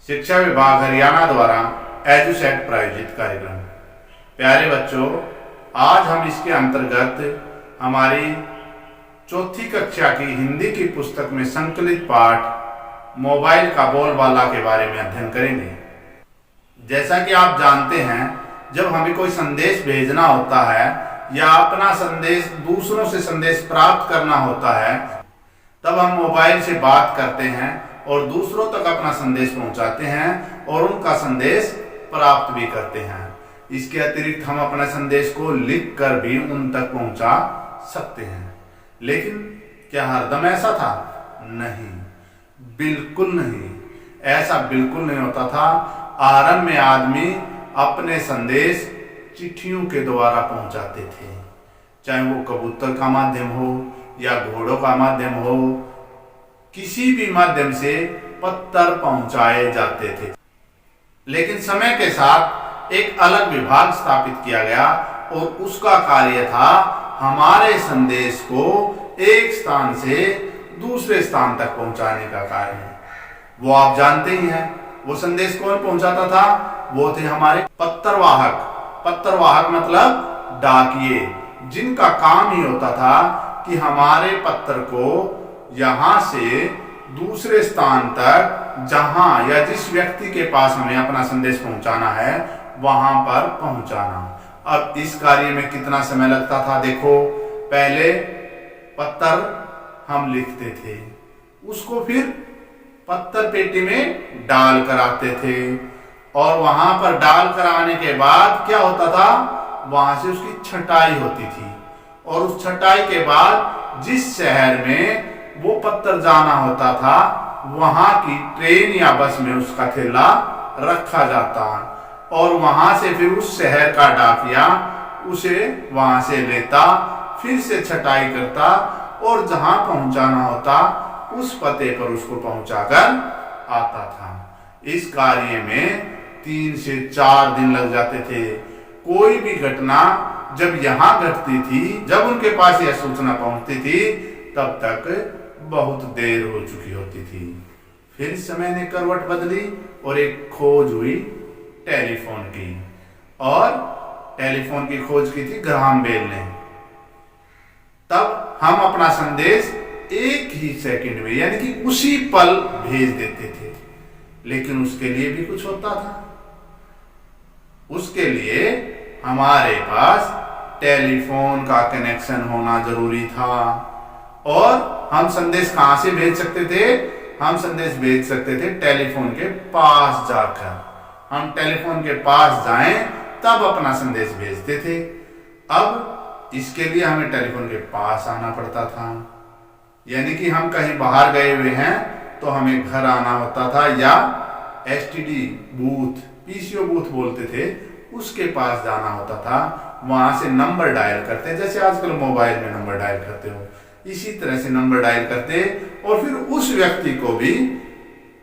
शिक्षा विभाग हरियाणा द्वारा एजुसेट प्रायोजित कार्यक्रम। प्यारे बच्चों, आज हम इसके अंतर्गत हमारी चौथी कक्षा की हिंदी की पुस्तक में संकलित पाठ मोबाइल का बोलबाला के बारे में अध्ययन करेंगे। जैसा कि आप जानते हैं, जब हमें कोई संदेश भेजना होता है या अपना संदेश दूसरों से संदेश प्राप्त करना होता है, तब हम मोबाइल से बात करते हैं और दूसरों तक अपना संदेश पहुंचाते हैं और उनका संदेश प्राप्त भी करते हैं। इसके अतिरिक्त हम अपने संदेश को लिख कर भी उन तक पहुंचा सकते हैं। लेकिन क्या हरदम ऐसा था? नहीं, बिल्कुल नहीं। ऐसा बिल्कुल नहीं होता था। आरंभ में आदमी अपने संदेश चिट्ठियों के द्वारा पहुंचाते थे, चाहे वो कबूतर का माध्यम हो या घोड़ों का माध्यम हो, किसी भी माध्यम से पत्र पहुंचाए जाते थे। लेकिन समय के साथ एक अलग विभाग स्थापित किया गया और उसका कार्य था हमारे संदेश को एक स्थान से दूसरे स्थान तक पहुंचाने का कार्य। वो आप जानते ही हैं। वो संदेश कौन पहुंचाता था? वो थे हमारे पत्रवाहक। पत्रवाहक मतलब डाकिये, जिनका काम ही होता था कि हमारे पत्र को यहां से दूसरे स्थान तक, जहां या जिस व्यक्ति के पास हमें अपना संदेश पहुंचाना है, वहां पर पहुंचाना। अब इस कार्य में कितना समय लगता था? देखो, पहले पत्र हम लिखते थे, उसको फिर पत्र पेटी में डाल कर आते थे और वहां पर डाल कर आने के बाद क्या होता था? वहां से उसकी छटाई होती थी और उस छटाई के बाद जिस शहर में वो पत्र जाना होता था, वहां की ट्रेन या बस में उसका थैला रखा जाता और वहां से फिर उस शहर का डाकिया उसे वहां से लेता, फिर से छटाई करता और जहां पहुंचाना होता उस पते पर उसको पहुंचाकर आता था। इस कार्य में 3 से 4 दिन लग जाते थे। कोई भी घटना जब यहां घटती थी, जब उनके पास यह सूचना पहुंचती थी, तब तक बहुत देर हो चुकी होती थी। फिर समय ने करवट बदली और एक खोज हुई टेलीफोन की, और टेलीफोन की खोज की थी ग्राहम बेल ने। तब हम अपना संदेश एक ही सेकंड में, यानी कि उसी पल भेज देते थे। लेकिन उसके लिए भी कुछ होता था। उसके लिए हमारे पास टेलीफोन का कनेक्शन होना जरूरी था। और हम संदेश कहां से भेज सकते थे? हम संदेश भेज सकते थे टेलीफोन के पास जाकर। हम टेलीफोन के पास जाएं तब अपना संदेश भेजते थे। अब इसके लिए हमें टेलीफोन के पास आना पड़ता था, यानी कि हम कहीं बाहर गए हुए हैं तो हमें घर आना होता था, या एसटीडी बूथ, पीसीओ बूथ बोलते थे, उसके पास जाना होता था। वहां से नंबर डायल करते, जैसे आजकल मोबाइल में नंबर डायल करते हो, इसी तरह से नंबर डायल करते और फिर उस व्यक्ति को भी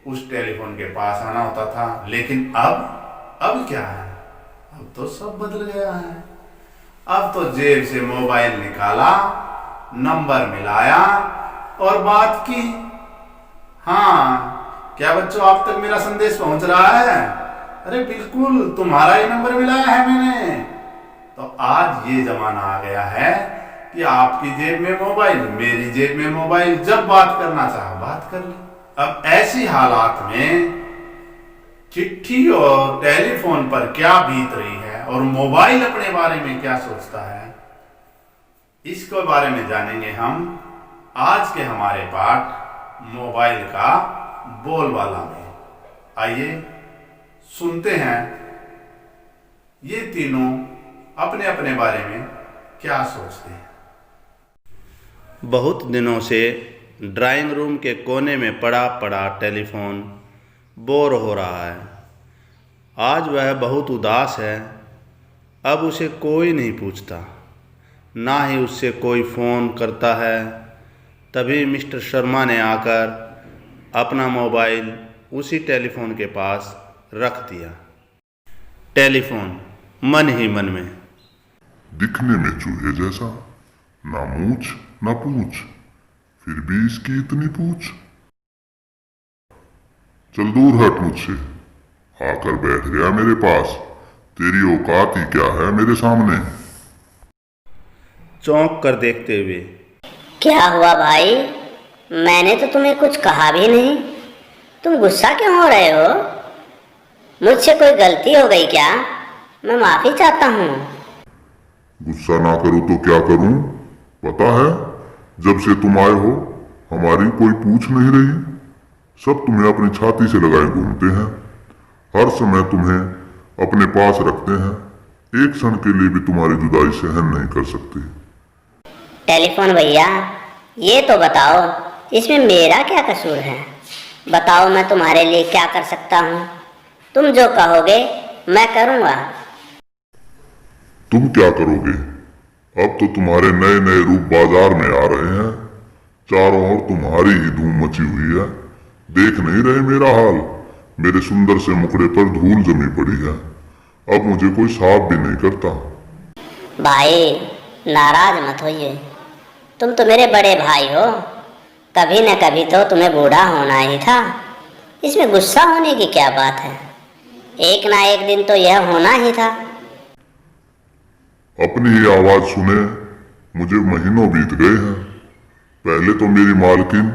उस टेलीफोन के पास आना होता था। लेकिन अब क्या है? अब तो सब बदल गया है। अब तो जेब से मोबाइल निकाला, नंबर मिलाया और बात की। हाँ, क्या बच्चों आप तक मेरा संदेश पहुंच रहा है? अरे बिल्कुल, तुम्हारा ही नंबर मिलाया है मैंने। तो आज ये जमाना आ गया है कि आपकी जेब में मोबाइल, मेरी जेब में मोबाइल, जब बात करना चाहे बात कर ले। अब ऐसी हालात में चिट्ठी और टेलीफोन पर क्या बीत रही है और मोबाइल अपने बारे में क्या सोचता है, इसके बारे में जानेंगे हम आज के हमारे पाठ मोबाइल का बोलबाला में। आइए सुनते हैं ये तीनों अपने अपने बारे में क्या सोचते हैं। बहुत दिनों से ड्राइंग रूम के कोने में पड़ा पड़ा टेलीफोन बोर हो रहा है। आज वह बहुत उदास है। अब उसे कोई नहीं पूछता, ना ही उससे कोई फ़ोन करता है। तभी मिस्टर शर्मा ने आकर अपना मोबाइल उसी टेलीफोन के पास रख दिया। टेलीफोन मन ही मन में, दिखने में चूहे जैसा, ना मूछ ना पूछ, फिर भी इसकी इतनी पूछ। चल दूर हट मुझसे। आकर बैठ गया मेरे पास। तेरी औकात ही क्या है मेरे सामने? चौंक कर देखते हुए, क्या हुआ भाई? मैंने तो तुम्हें कुछ कहा भी नहीं। तुम गुस्सा क्यों हो रहे हो? मुझसे कोई गलती हो गई क्या? मैं माफी चाहता हूँ। गुस्सा ना करूं तो क्या करूं? पता है, जब से तुम आए हो हमारी कोई पूछ नहीं रही। सब तुम्हें अपनी छाती से लगाए घूमते हैं, हर समय तुम्हें अपने पास रखते हैं। एक क्षण के लिए भी तुम्हारी जुदाई सहन नहीं कर सकते। टेलीफोन भैया, ये तो बताओ, इसमें मेरा क्या कसूर है? बताओ, मैं तुम्हारे लिए क्या कर सकता हूँ? तुम जो कहोगे मैं करूँगा। तुम क्या करोगे? अब तो तुम्हारे नए नए रूप बाजार में आ रहे हैं। चारों ओर तुम्हारी ही धूम मची हुई है। देख नहीं रहे मेरा हाल? मेरे सुंदर से मुखड़े पर धूल जमी पड़ी है। अब मुझे कोई साफ भी नहीं करता। भाई, नाराज मत होइए। तुम तो मेरे बड़े भाई हो। कभी न कभी तो तुम्हें बूढ़ा होना ही था। इसमें गुस्सा होने की क्या बात है? एक ना एक दिन तो यह होना ही था। अपनी ही आवाज सुने मुझे महीनों बीत गए हैं। पहले तो मेरी मालकिन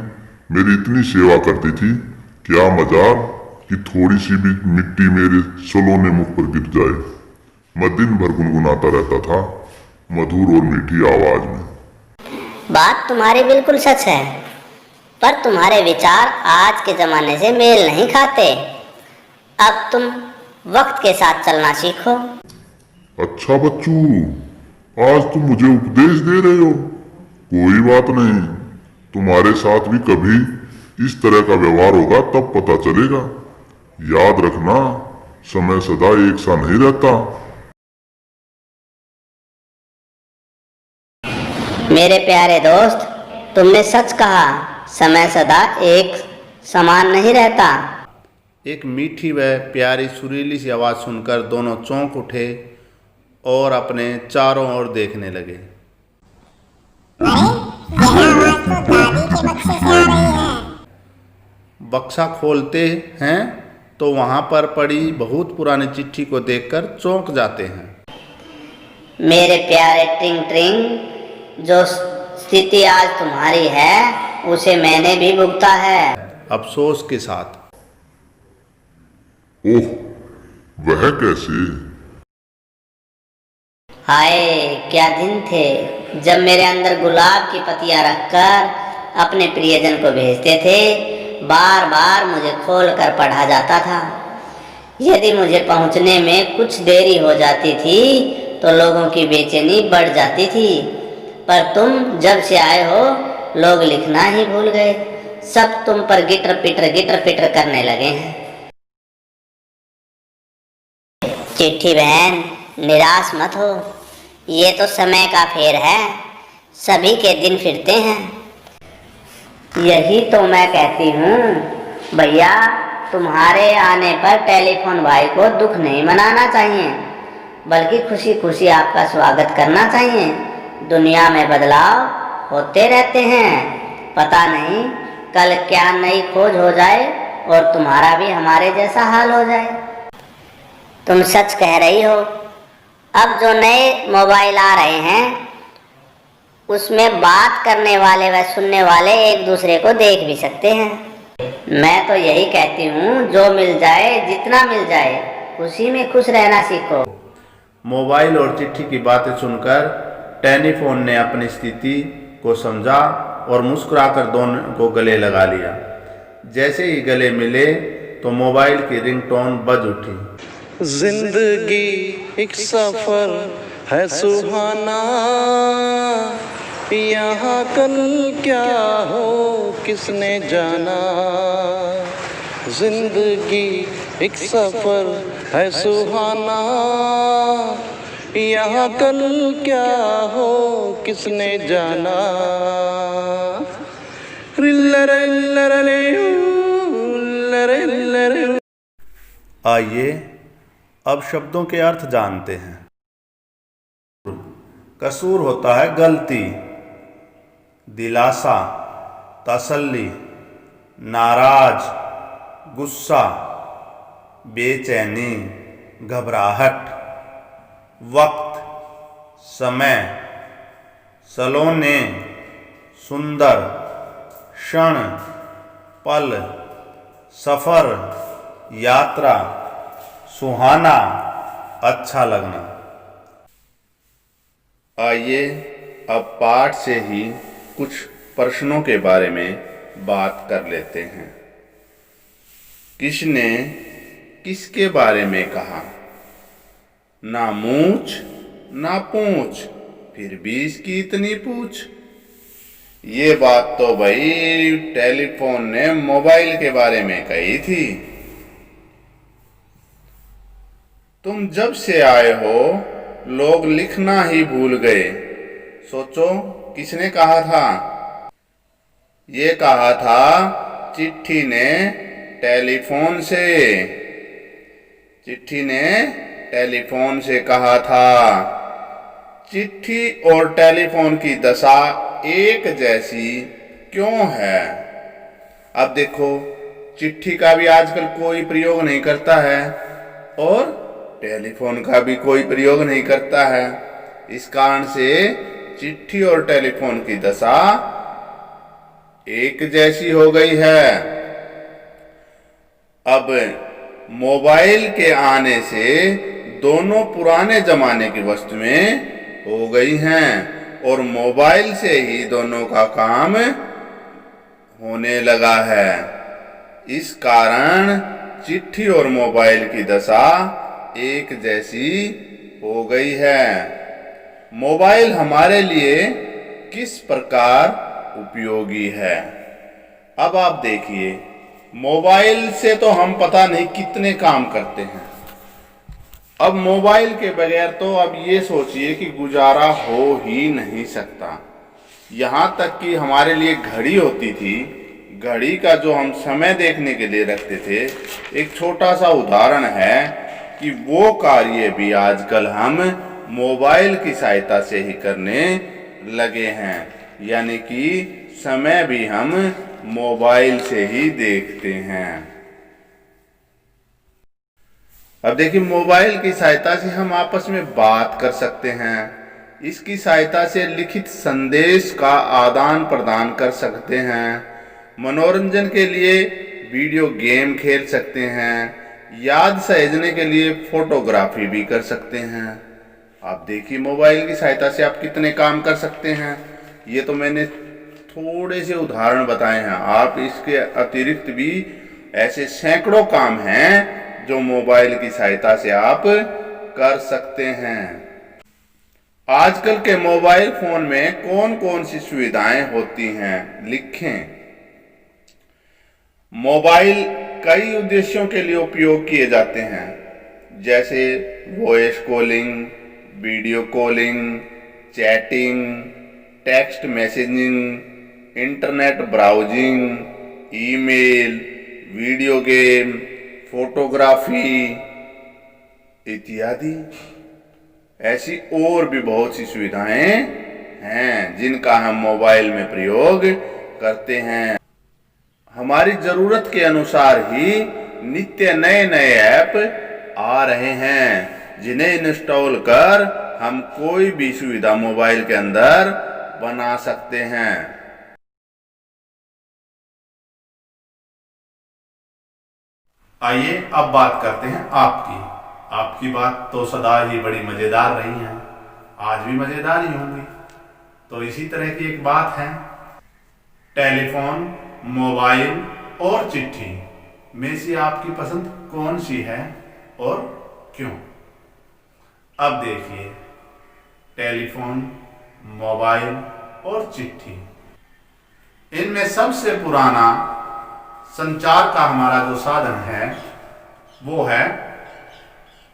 मेरी इतनी सेवा करती थी, क्या मजाल कि थोड़ी सी भी मिट्टी मेरे सलोने मुख पर गिर जाए, मैं दिन भर गुनगुनाता रहता था मधुर और मीठी आवाज में। बात तुम्हारी बिल्कुल सच है, पर तुम्हारे विचार आज के जमाने से मेल नहीं खाते। अब तुम वक्त के साथ चलना सीखो। अच्छा बच्चू, आज तुम मुझे उपदेश दे रहे हो? कोई बात नहीं, तुम्हारे साथ भी कभी इस तरह का व्यवहार होगा तब पता चलेगा। याद रखना, समय सदा एक सा नहीं रहता। मेरे प्यारे दोस्त, तुमने सच कहा, समय सदा एक समान नहीं रहता। एक मीठी व प्यारी सुरीली सी आवाज़ सुनकर दोनों चौंक उठे और अपने चारों ओर देखने लगे। बक्सा खोलते हैं तो वहाँ पर पड़ी बहुत पुरानी चिट्ठी को देखकर चौंक जाते हैं। मेरे प्यारे ट्रिंग ट्रिंग, जो स्थिति आज तुम्हारी है उसे मैंने भी भुगता है। अफसोस के साथ। ओह, वह कैसे? हाय, क्या दिन थे जब मेरे अंदर गुलाब की पत्तियां रखकर अपने प्रियजन को भेजते थे। बार बार मुझे खोल कर पढ़ा जाता था। यदि मुझे पहुंचने में कुछ देरी हो जाती थी तो लोगों की बेचैनी बढ़ जाती थी। पर तुम जब से आए हो लोग लिखना ही भूल गए। सब तुम पर गिटर पिटर करने लगे हैं। चिट्ठी बहन, निराश मत हो। ये तो समय का फेर है, सभी के दिन फिरते हैं। यही तो मैं कहती हूँ भैया, तुम्हारे आने पर टेलीफोन भाई को दुख नहीं मनाना चाहिए, बल्कि खुशी खुशी आपका स्वागत करना चाहिए। दुनिया में बदलाव होते रहते हैं, पता नहीं कल क्या नई खोज हो जाए और तुम्हारा भी हमारे जैसा हाल हो जाए। तुम सच कह रही हो। अब जो नए मोबाइल आ रहे हैं उसमें बात करने वाले व सुनने वाले एक दूसरे को देख भी सकते हैं। मैं तो यही कहती हूँ, जो मिल जाए, जितना मिल जाए, उसी में खुश रहना सीखो। मोबाइल और चिट्ठी की बातें सुनकर टेलीफोन ने अपनी स्थिति को समझा और मुस्कुराकर दोनों को गले लगा लिया। जैसे ही गले मिले तो मोबाइल की रिंगटोन बज उठी। जिंदगी एक सफर है सुहाना, यहाँ कल क्या हो किसने जाना। जिंदगी एक सफर है सुहाना, यहाँ कल क्या हो किसने जाना। आइए अब शब्दों के अर्थ जानते हैं। कसूर होता है गलती, दिलासा, तसल्ली, नाराज, गुस्सा, बेचैनी, घबराहट, वक्त, समय, सलोने, सुंदर, क्षण, पल, सफर, यात्रा, सुहाना, अच्छा लगना। आइए अब पाठ से ही कुछ प्रश्नों के बारे में बात कर लेते हैं। किसने किसके बारे में कहा? ना मूछ ना पूछ, फिर भी इसकी इतनी पूछ। ये बात तो भाई टेलीफोन ने मोबाइल के बारे में कही थी। तुम जब से आए हो लोग लिखना ही भूल गए। सोचो किसने कहा था? ये कहा था चिट्ठी ने टेलीफोन से। चिट्ठी ने टेलीफोन से कहा था। चिट्ठी और टेलीफोन की दशा एक जैसी क्यों है? अब देखो, चिट्ठी का भी आजकल कोई प्रयोग नहीं करता है और टेलीफोन का भी कोई प्रयोग नहीं करता है। इस कारण से चिट्ठी और टेलीफोन की दशा एक जैसी हो गई है। अब मोबाइल के आने से दोनों पुराने जमाने की वस्तुएं हो गई हैं और मोबाइल से ही दोनों का काम होने लगा है। इस कारण चिट्ठी और मोबाइल की दशा एक जैसी हो गई है। मोबाइल हमारे लिए किस प्रकार उपयोगी है? अब आप देखिए, मोबाइल से तो हम पता नहीं कितने काम करते हैं। अब मोबाइल के बगैर तो अब ये सोचिए कि गुजारा हो ही नहीं सकता। यहाँ तक कि हमारे लिए घड़ी होती थी, घड़ी का जो हम समय देखने के लिए रखते थे, एक छोटा सा उदाहरण है कि वो कार्य भी आजकल हम मोबाइल की सहायता से ही करने लगे हैं। यानी कि समय भी हम मोबाइल से ही देखते हैं। अब देखिए, मोबाइल की सहायता से हम आपस में बात कर सकते हैं। इसकी सहायता से लिखित संदेश का आदान प्रदान कर सकते हैं। मनोरंजन के लिए वीडियो गेम खेल सकते हैं। याद सहेजने के लिए फोटोग्राफी भी कर सकते हैं। आप देखिए, मोबाइल की सहायता से आप कितने काम कर सकते हैं। ये तो मैंने थोड़े से उदाहरण बताए हैं। आप इसके अतिरिक्त भी ऐसे सैकड़ों काम हैं जो मोबाइल की सहायता से आप कर सकते हैं। आजकल के मोबाइल फोन में कौन कौन सी सुविधाएं होती हैं, लिखें। मोबाइल कई उद्देश्यों के लिए उपयोग किए जाते हैं, जैसे voice calling, video calling, chatting, text messaging, internet browsing, email, video game, photography इत्यादि। ऐसी और भी बहुत सी सुविधाएं हैं जिनका हम मोबाइल में प्रयोग करते हैं। हमारी जरूरत के अनुसार ही नित्य नए नए ऐप आ रहे हैं जिन्हें इंस्टॉल कर हम कोई भी सुविधा मोबाइल के अंदर बना सकते हैं। आइए अब बात करते हैं आपकी। आपकी बात तो सदा ही बड़ी मजेदार रही है, आज भी मजेदार ही होंगी। तो इसी तरह की एक बात है, टेलीफोन, मोबाइल और चिट्ठी में से आपकी पसंद कौन सी है और क्यों? अब देखिए, टेलीफोन, मोबाइल और चिट्ठी, इनमें सबसे पुराना संचार का हमारा जो साधन है वो है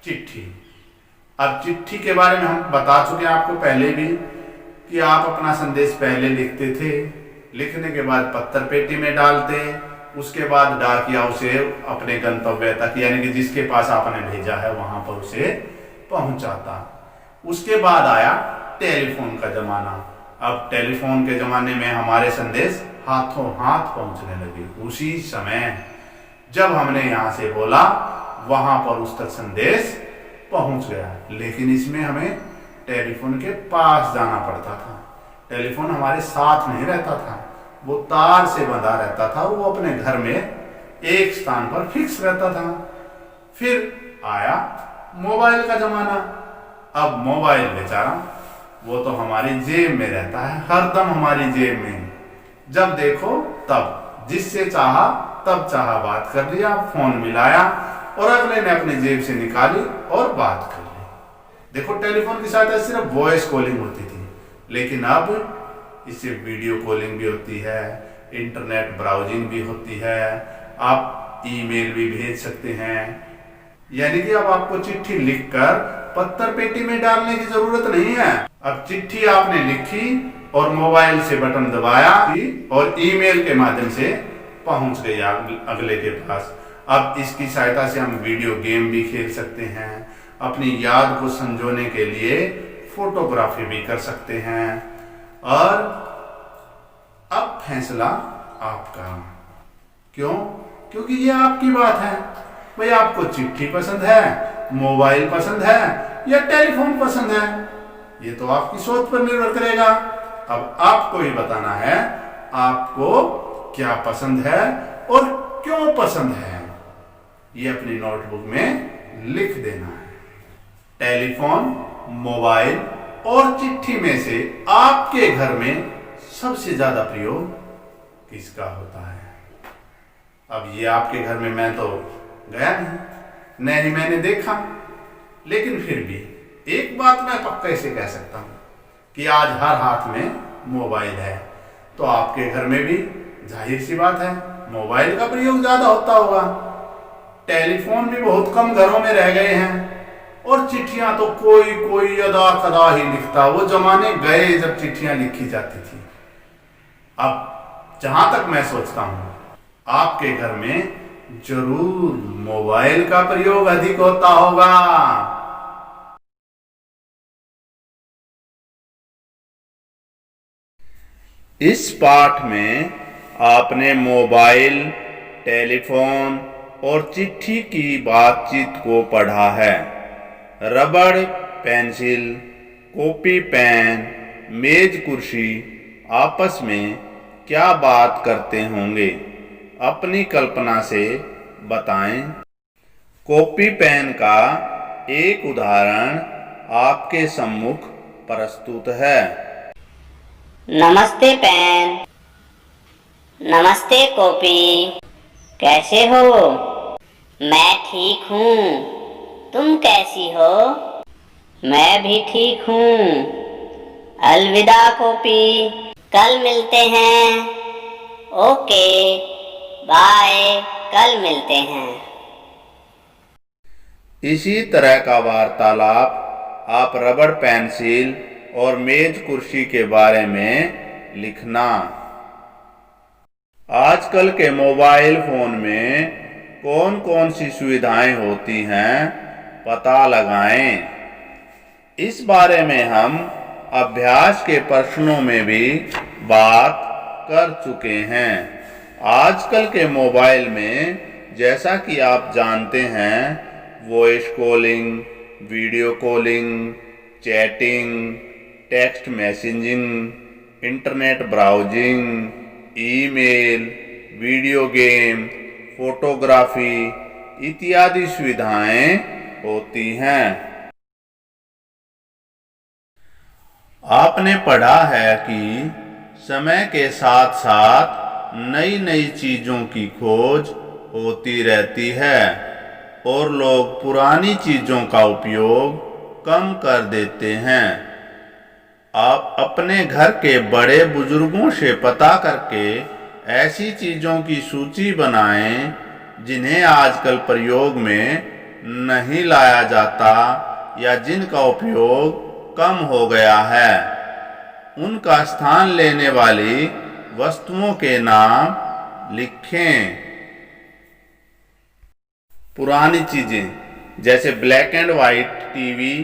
चिट्ठी। अब चिट्ठी के बारे में हम बता चुके हैं आपको पहले भी कि आप अपना संदेश पहले लिखते थे, लिखने के बाद पत्थर पेटी में डालते, उसके बाद डाकिया उसे अपने गंतव्य तक, यानी कि जिसके पास आपने भेजा है वहां पर उसे पहुंचाता। उसके बाद आया टेलीफोन का जमाना। अब टेलीफोन के जमाने में हमारे संदेश हाथों हाथ पहुंचने लगे। उसी समय जब हमने यहाँ से बोला वहां पर उस तक संदेश पहुंच गया। लेकिन इसमें हमें टेलीफोन के पास जाना पड़ता था। टेलीफोन हमारे साथ नहीं रहता था, वो तार से बंधा रहता था और वो अपने घर में एक स्थान पर फिक्स रहता था। फिर आया मोबाइल का जमाना। अब मोबाइल बेचारा वो तो हमारी जेब में रहता है, हरदम हमारी जेब में। जब देखो तब जिससे चाहा तब चाहा बात कर लिया, फोन मिलाया और अगले ने अपनी जेब से निकाली और बात कर ली। देखो टेलीफोन की सहायता सिर्फ वॉइस कॉलिंग होती थी, लेकिन अब इससे वीडियो कॉलिंग भी होती है, इंटरनेट ब्राउजिंग भी होती है, आप ईमेल भी भेज सकते हैं। यानी कि अब आपको चिट्ठी लिखकर पत्थर पेटी में डालने की जरूरत नहीं है। अब चिट्ठी आपने लिखी और मोबाइल से बटन दबाया और ईमेल के माध्यम से पहुंच गई अगले के पास। अब इसकी सहायता से हम वीडियो गेम भी खेल सकते हैं, अपनी याद को संजोने के लिए फोटोग्राफी भी कर सकते हैं। और अब फैसला आपका। क्यों? क्योंकि ये आपकी बात है। भाई आपको चिट्ठी पसंद है, मोबाइल पसंद है या टेलीफोन पसंद है, ये तो आपकी सोच पर निर्भर करेगा। अब आपको ही बताना है आपको क्या पसंद है और क्यों पसंद है। ये अपनी नोटबुक में लिख देना है। टेलीफोन, मोबाइल और चिट्ठी में से आपके घर में सबसे ज्यादा प्रयोग किसका होता है? अब ये आपके घर में मैं तो गया नहीं मैंने देखा, लेकिन फिर भी एक बात मैं पक्का इसे कह सकता हूं कि आज हर हाथ में मोबाइल है, तो आपके घर में भी जाहिर सी बात है मोबाइल का प्रयोग ज्यादा होता होगा। टेलीफोन भी बहुत कम घरों में रह गए हैं और चिट्ठियां तो कोई अदा कदा ही लिखता। वो जमाने गए जब चिट्ठियां लिखी जाती थी। अब जहां तक मैं सोचता हूं आपके घर में जरूर मोबाइल का प्रयोग अधिक होता होगा। इस पाठ में आपने मोबाइल, टेलीफोन और चिट्ठी की बातचीत को पढ़ा है। रबड़, पेंसिल, कॉपी, पेन, मेज, कुर्सी आपस में क्या बात करते होंगे? अपनी कल्पना से बताएं। कॉपी पेन का एक उदाहरण आपके सम्मुख प्रस्तुत है। नमस्ते पेन। नमस्ते कॉपी। कैसे हो? मैं ठीक हूँ। तुम कैसी हो? मैं भी ठीक हूँ। अलविदा कॉपी, कल मिलते हैं। ओके बाय, कल मिलते हैं। इसी तरह का वार्तालाप आप रबड़, पेंसिल और मेज, कुर्सी के बारे में लिखना। आजकल के मोबाइल फोन में कौन कौन सी सुविधाएं होती हैं, पता लगाएं। इस बारे में हम अभ्यास के प्रश्नों में भी बात कर चुके हैं। आजकल के मोबाइल में जैसा कि आप जानते हैं voice calling, video calling, chatting, text messaging, internet browsing, email, video game, photography इत्यादि सुविधाएं होती हैं। आपने पढ़ा है कि समय के साथ साथ नई नई चीजों की खोज होती रहती है और लोग पुरानी चीजों का उपयोग कम कर देते हैं। आप अपने घर के बड़े बुजुर्गों से पता करके ऐसी चीजों की सूची बनाएं जिन्हें आजकल प्रयोग में नहीं लाया जाता या जिनका उपयोग कम हो गया है। उनका स्थान लेने वाली वस्तुओं के नाम लिखें। पुरानी चीजें जैसे ब्लैक एंड व्हाइट टीवी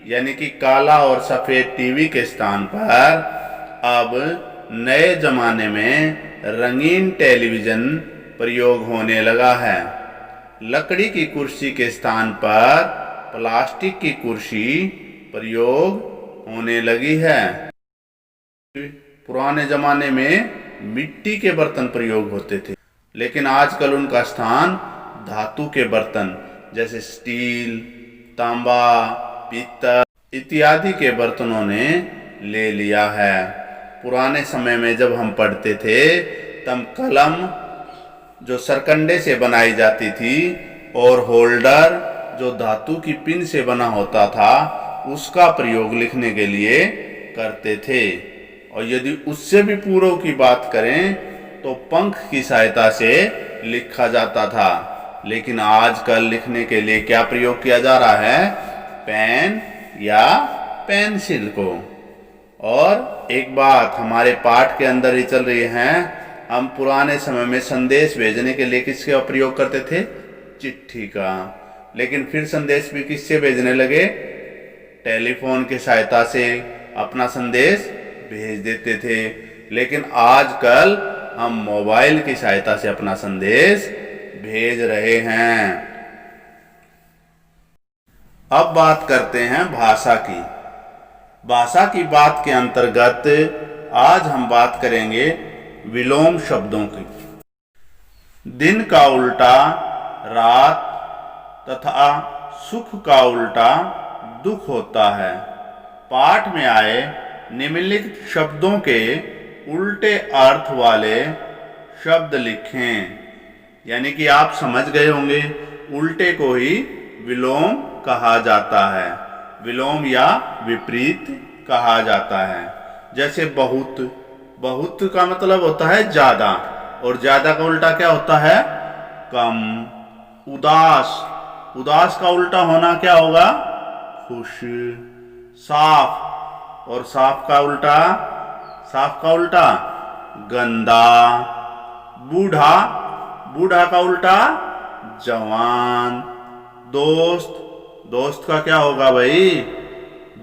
यानी कि काला और सफेद टीवी के स्थान पर अब नए जमाने में रंगीन टेलीविजन प्रयोग होने लगा है। लकड़ी की कुर्सी के स्थान पर प्लास्टिक की कुर्सी प्रयोग होने लगी है। पुराने जमाने में मिट्टी के बर्तन प्रयोग होते थे, लेकिन आजकल उनका स्थान धातु के बर्तन जैसे स्टील, तांबा, पीतल इत्यादि के बर्तनों ने ले लिया है। पुराने समय में जब हम पढ़ते थे तब कलम जो सरकंडे से बनाई जाती थी और होल्डर जो धातु की पिन से बना होता था उसका प्रयोग लिखने के लिए करते थे। और यदि उससे भी पूर्व की बात करें तो पंख की सहायता से लिखा जाता था। लेकिन आजकल लिखने के लिए क्या प्रयोग किया जा रहा है? पेन या पेंसिल को। और एक बात हमारे पाठ के अंदर ही चल रही है, हम पुराने समय में संदेश भेजने के लिए किसका प्रयोग करते थे? चिट्ठी का। लेकिन फिर संदेश भी किससे भेजने लगे? टेलीफोन की सहायता से अपना संदेश भेज देते थे। लेकिन आजकल हम मोबाइल की सहायता से अपना संदेश भेज रहे हैं। अब बात करते हैं भाषा की। भाषा की बात के अंतर्गत आज हम बात करेंगे विलोम शब्दों की। दिन का उल्टा रात तथा सुख का उल्टा दुख होता है। पाठ में आए निम्नलिखित शब्दों के उल्टे अर्थ वाले शब्द लिखें। यानी कि आप समझ गए होंगे, उल्टे को ही विलोम कहा जाता है, विलोम या विपरीत कहा जाता है। जैसे बहुत, बहुत का मतलब होता है ज्यादा, और ज्यादा का उल्टा क्या होता है? कम। उदास, उदास का उल्टा होना क्या होगा? खुश। साफ, और साफ का उल्टा, साफ का उल्टा गंदा। बूढ़ा, बूढ़ा का उल्टा जवान। दोस्त, दोस्त का क्या होगा भाई?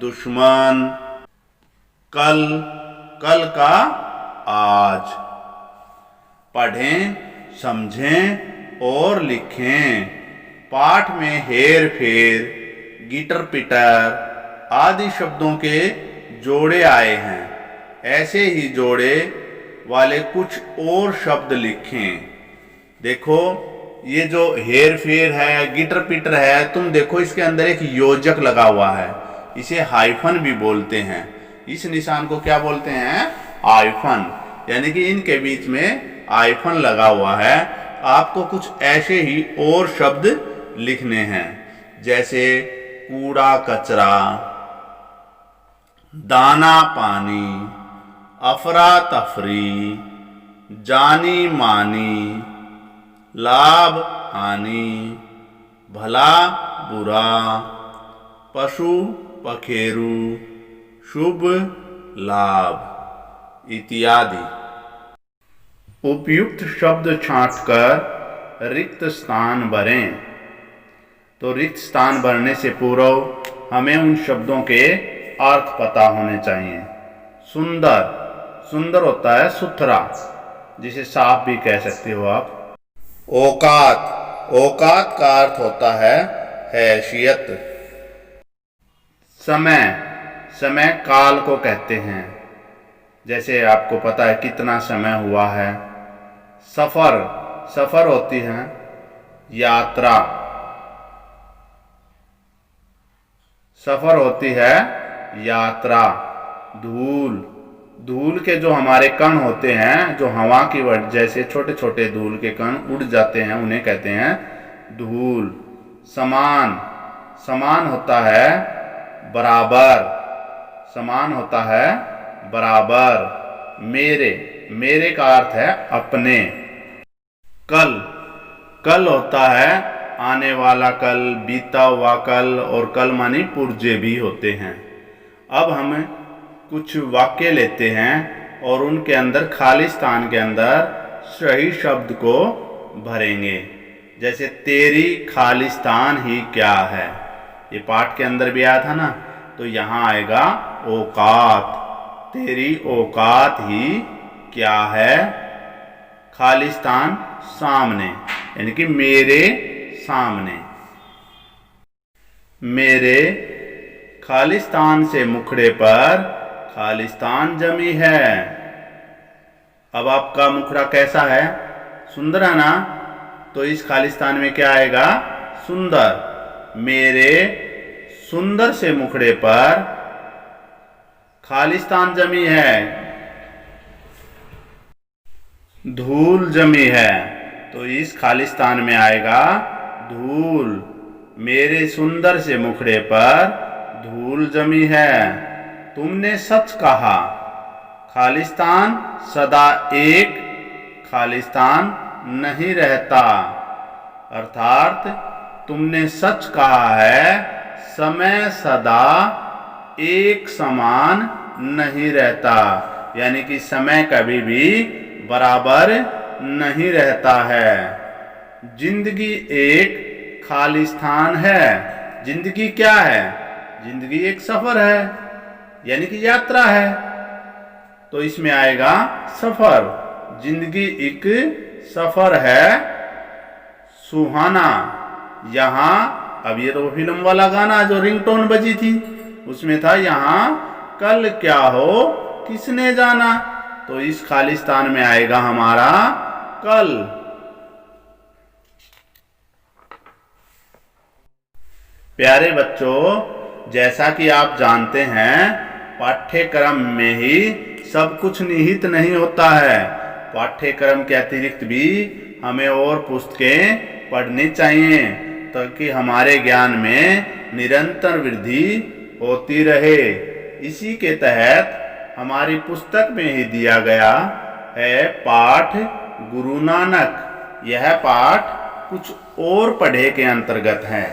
दुश्मन। कल, कल का आज। पढ़ें, समझें और लिखें। पाठ में हेर फेर, गिटर पिटर आदि शब्दों के जोड़े आए हैं। ऐसे ही जोड़े वाले कुछ और शब्द लिखें। देखो ये जो हेर फेर है, गिटर पिटर है, तुम देखो इसके अंदर एक योजक लगा हुआ है, इसे हाइफन भी बोलते हैं। इस निशान को क्या बोलते हैं? हाइफन। यानी कि इनके बीच में हाइफन लगा हुआ है। आपको कुछ ऐसे ही और शब्द लिखने हैं, जैसे कूड़ा कचरा, दाना पानी, अफरा तफरी, जानी मानी, लाभ हानि, भला बुरा, पशु पखेरु, शुभ लाभ इत्यादि। उपयुक्त शब्द छांटकर रिक्त स्थान भरें। तो रिक्त स्थान भरने से पूर्व हमें उन शब्दों के अर्थ पता होने चाहिए। सुंदर, सुंदर होता है सुथरा, जिसे साफ भी कह सकते हो आप। औकात, औकात का अर्थ होता है हैसियत। समय, समय काल को कहते हैं, जैसे आपको पता है कितना समय हुआ है। सफर, सफर होती है यात्रा, सफर होती है यात्रा। धूल, धूल के जो हमारे कण होते हैं, जो हवा की वजह से छोटे छोटे धूल के कण उड़ जाते हैं, उन्हें कहते हैं धूल। समान, समान होता है बराबर, समान होता है बराबर। मेरे, मेरे का अर्थ है अपने। कल, कल होता है आने वाला कल, बीता हुआ कल, और कल मानी पुर्जे भी होते हैं। अब हम कुछ वाक्य लेते हैं और उनके अंदर खाली स्थान के अंदर सही शब्द को भरेंगे। जैसे तेरी खाली स्थान ही क्या है, ये पाठ के अंदर भी आया था ना, तो यहाँ आएगा औकात। तेरी औकात ही क्या है? खाली स्थान सामने, यानी कि मेरे सामने। मेरे खालिस्तान से मुखड़े पर खालिस्तान जमी है। अब आपका मुखड़ा कैसा है? सुंदर है ना? तो इस खालिस्तान में क्या आएगा? सुंदर। मेरे सुंदर से मुखड़े पर खालिस्तान जमी है। धूल जमी है, तो इस खालिस्तान में आएगा धूल। मेरे सुंदर से मुखड़े पर धूल जमी है। तुमने सच कहा, खालिस्तान सदा एक खालिस्तान नहीं रहता। अर्थात तुमने सच कहा है, समय सदा एक समान नहीं रहता। यानी कि समय कभी भी बराबर नहीं रहता है। जिंदगी एक खालिस्तान है। जिंदगी क्या है? जिंदगी एक सफर है, यानी कि यात्रा है। तो इसमें आएगा सफर। जिंदगी एक सफर है सुहाना। यहां अब ये तो फिल्म वाला गाना जो रिंगटोन बजी थी उसमें था, यहां कल क्या हो किसने जाना। तो इस खालिस्तान में आएगा हमारा कल। प्यारे बच्चों, जैसा कि आप जानते हैं, पाठ्यक्रम में ही सब कुछ निहित नहीं होता है। पाठ्यक्रम के अतिरिक्त भी हमें और पुस्तकें पढ़नी चाहिए ताकि हमारे ज्ञान में निरंतर वृद्धि होती रहे। इसी के तहत हमारी पुस्तक में ही दिया गया है पाठ गुरु नानक। यह पाठ कुछ और पढ़े के अंतर्गत है।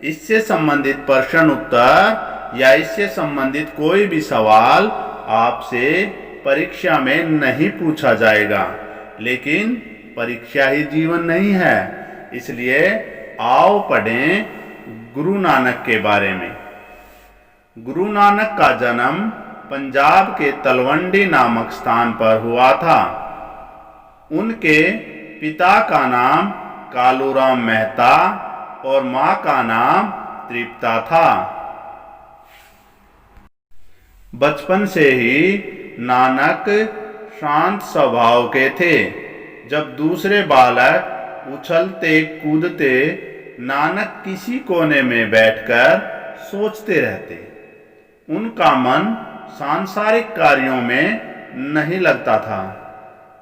इससे संबंधित प्रश्न उत्तर या इससे संबंधित कोई भी सवाल आपसे परीक्षा में नहीं पूछा जाएगा। लेकिन परीक्षा ही जीवन नहीं है, इसलिए आओ पढ़ें गुरु नानक के बारे में। गुरु नानक का जन्म पंजाब के तलवंडी नामक स्थान पर हुआ था। उनके पिता का नाम कालूराम मेहता और मां का नाम तृप्ता था। बचपन से ही नानक शांत स्वभाव के थे। जब दूसरे बालक उछलते कूदते, नानक किसी कोने में बैठकर सोचते रहते। उनका मन सांसारिक कार्यों में नहीं लगता था।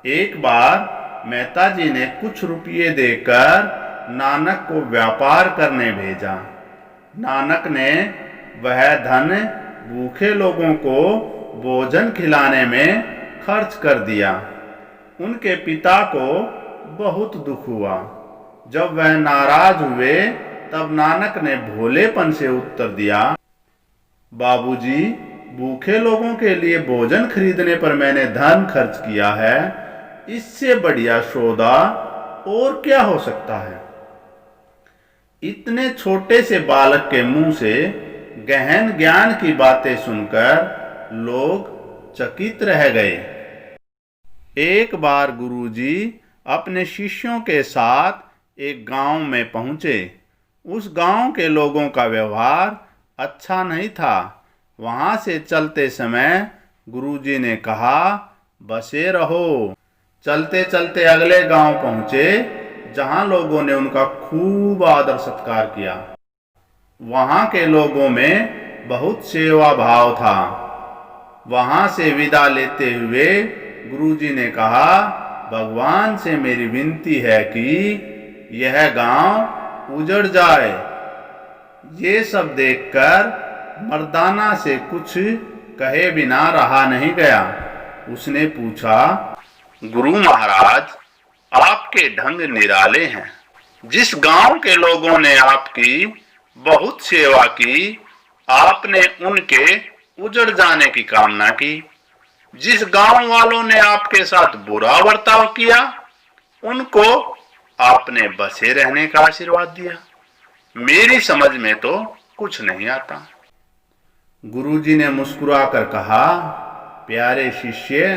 एक बार मेहता जी ने कुछ रुपये देकर नानक को व्यापार करने भेजा। नानक ने वह धन भूखे लोगों को भोजन खिलाने में खर्च कर दिया। उनके पिता को बहुत दुख हुआ। जब वह नाराज हुए तब नानक ने भोलेपन से उत्तर दिया, बाबूजी, भूखे लोगों के लिए भोजन खरीदने पर मैंने धन खर्च किया है। इससे बढ़िया सौदा और क्या हो सकता है। इतने छोटे से बालक के मुंह से गहन ज्ञान की बातें सुनकर लोग चकित रह गए। एक बार गुरुजी अपने शिष्यों के साथ एक गांव में पहुंचे। उस गांव के लोगों का व्यवहार अच्छा नहीं था। वहां से चलते समय गुरुजी ने कहा, बसे रहो। चलते चलते अगले गांव पहुंचे जहां लोगों ने उनका खूब आदर सत्कार किया। वहां के लोगों में बहुत सेवा भाव था। वहां से विदा लेते हुए गुरुजी ने कहा, भगवान से मेरी विनती है कि यह गांव उजड़ जाए। ये सब देखकर मर्दाना से कुछ कहे बिना रहा नहीं गया। उसने पूछा, गुरु महाराज, आपके ढंग निराले हैं। जिस गांव के लोगों ने आपकी बहुत सेवा की, आपने उनके उजड़ जाने की कामना की। जिस गांव वालों ने आपके साथ बुरा बर्ताव किया, उनको आपने बसे रहने का आशीर्वाद दिया। मेरी समझ में तो कुछ नहीं आता। गुरुजी ने मुस्कुराकर कहा, प्यारे शिष्य,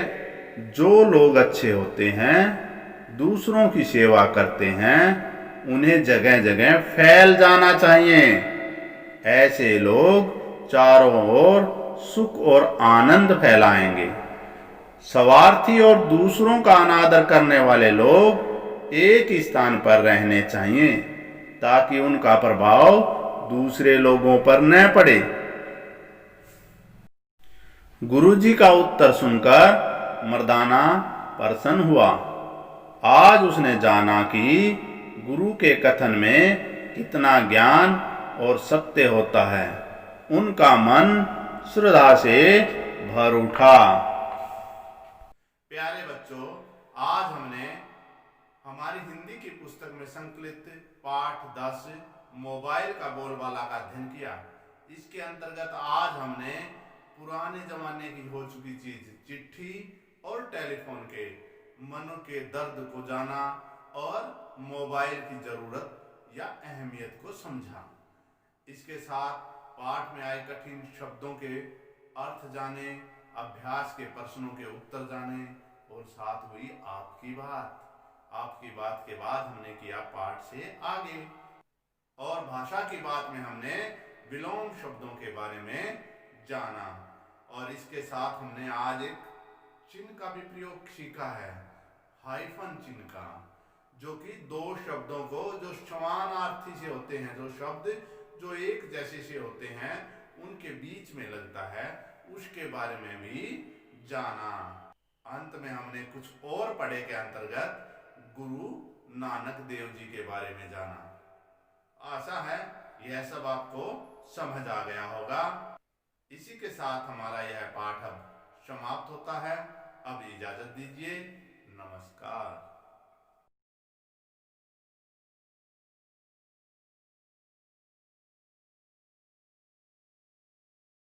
जो लोग अच्छे होते हैं, दूसरों की सेवा करते हैं, उन्हें जगह जगह फैल जाना चाहिए। ऐसे लोग चारों ओर सुख और आनंद फैलाएंगे। स्वार्थी और दूसरों का अनादर करने वाले लोग एक स्थान पर रहने चाहिए ताकि उनका प्रभाव दूसरे लोगों पर न पड़े। गुरुजी का उत्तर सुनकर मर्दाना प्रसन्न हुआ। आज उसने जाना कि गुरु के कथन में कितना ज्ञान और सत्य होता है। उनका मन श्रद्धा से भर उठा। प्यारे बच्चों, आज हमने हमारी हिंदी की पुस्तक में संकलित पाठ 10 मोबाइल का बोलबाला का अध्ययन किया। इसके अंतर्गत आज हमने पुराने जमाने की हो चुकी चीज चिट्ठी और टेलीफोन के मनो के दर्द को जाना और मोबाइल की जरूरत या अहमियत को समझा। इसके साथ पाठ में आए कठिन शब्दों के अर्थ जाने, अभ्यास के प्रश्नों के उत्तर जाने और साथ हुई आपकी बात के बाद हमने किया पाठ से आगे। और भाषा की बात में हमने विलोम शब्दों के बारे में जाना और इसके साथ हमने आज एक चिन्ह का भी प्रयोग सीखा है, हाइफन चिन्ह का, जो कि दो शब्दों को जो समानार्थी से होते हैं, जो शब्द जो एक जैसे से होते हैं उनके बीच में लगता है, उसके बारे में भी जाना। अंत में हमने कुछ और पढ़े के अंतर्गत गुरु नानक देव जी के बारे में जाना। आशा है यह सब आपको समझ आ गया होगा। इसी के साथ हमारा यह पाठ अब समाप्त होता है। अब इजाजत दीजिए। नमस्कार।